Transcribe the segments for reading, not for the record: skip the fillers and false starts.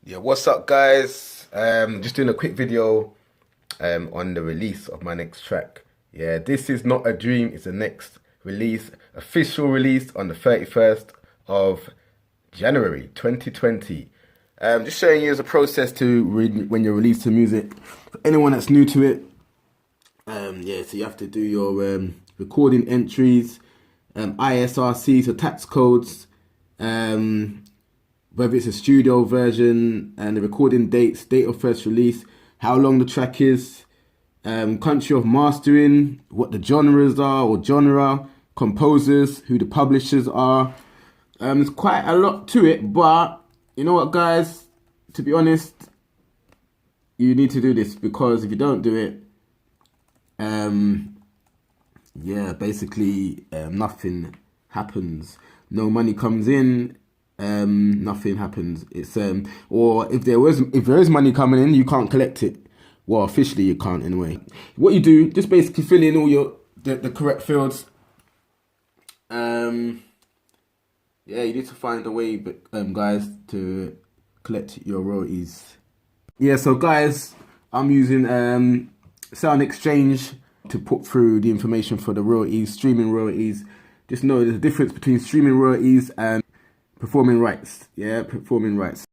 Yeah, what's up, guys? Just doing a quick video on the release of my next track. Yeah, this is not a dream, it's the next release, official release on the 31st of January 2020. Just showing you as a process to when you release the music. For anyone that's new to it, yeah, so you have to do your recording entries, ISRC, so tax codes, whether it's a studio version and the recording dates, date of first release, how long the track is, country of mastering, what the genres are or genre, composers, who the publishers are. There's quite a lot to it, but you know what, guys? To be honest, you need to do this because if you don't do it, yeah, basically nothing happens. No money comes in. Nothing happens. It's or if there is money coming in, you can't collect it. Well, officially you can't anyway. What you do, just basically fill in all the correct fields. Yeah, you need to find a way, guys, to collect your royalties. Yeah, so guys, I'm using Sound Exchange to put through the information for the royalties, streaming royalties. Just know there's a difference between streaming royalties and performing rights. Yeah, performing rights.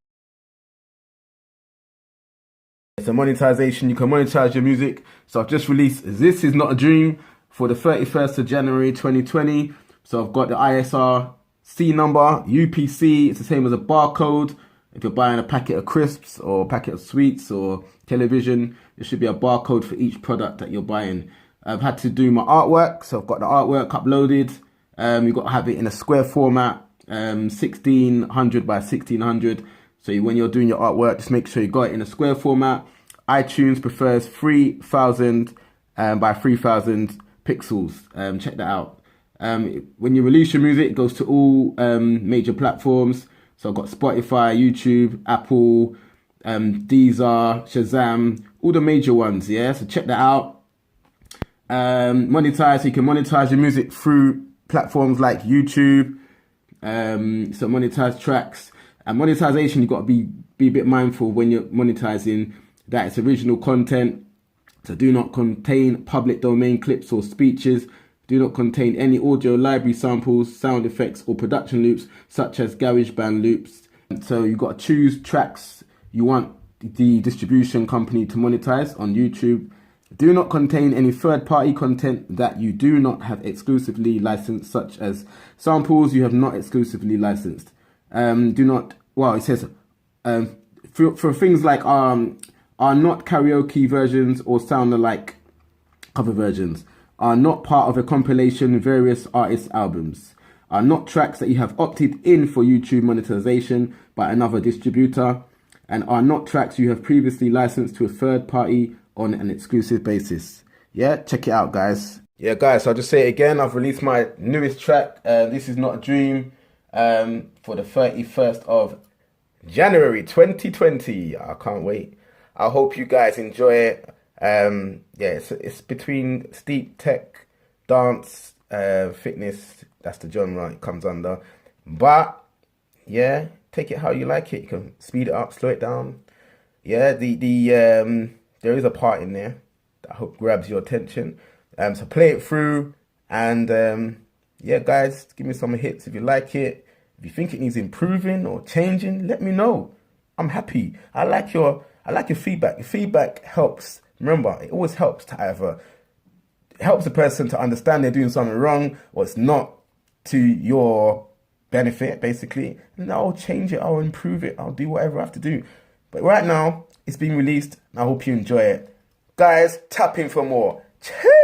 It's a monetization. You can monetize your music. So I've just released This Is Not a Dream for the 31st of January 2020. So I've got the ISRC number, UPC. It's the same as a barcode. If you're buying a packet of crisps or a packet of sweets or television, there should be a barcode for each product that you're buying. I've had to do my artwork. So I've got the artwork uploaded. You've got to have it in a square format. 1600 by 1600. So when you're doing your artwork, just make sure you got it in a square format. iTunes prefers 3000 by 3000 pixels. Check that out. When you release your music, it goes to all major platforms. So I've got Spotify, YouTube, Apple, Deezer, Shazam, all the major ones. Yeah, so check that out. Monetize, so you can monetize your music through platforms like YouTube. So monetize tracks and monetization, you've got to be a bit mindful when you're monetizing that it's original content. So do not contain public domain clips or speeches. Do not contain any audio library samples, sound effects or production loops such as GarageBand loops. So you've got to choose tracks you want the distribution company to monetize on YouTube. Do not contain any third-party content that you do not have exclusively licensed, such as samples you have not exclusively licensed. It says for things like are not karaoke versions or sound alike cover versions, are not part of a compilation of various artists' albums, are not tracks that you have opted in for YouTube monetization by another distributor, and are not tracks you have previously licensed to a third party on an exclusive basis. Yeah, check it out, guys. Yeah, guys, so I'll just say it again. I've released my newest track, This Is Not a Dream, for the 31st of January 2020. I can't wait. I hope you guys enjoy it. Yeah, it's between steep tech, dance, fitness. That's the genre it comes under. But, yeah, take it how you like it. You can speed it up, slow it down. Yeah, there is a part in there that I hope grabs your attention. So play it through and yeah, guys, give me some hits if you like it. If you think it needs improving or changing, let me know. I'm happy. I like your feedback. Your feedback helps. Remember, it always helps to either helps the person to understand they're doing something wrong or it's not to your benefit, basically. And I'll change it, I'll improve it, I'll do whatever I have to do. But right now, it's being released, and I hope you enjoy it. Guys, tap in for more. Cheers!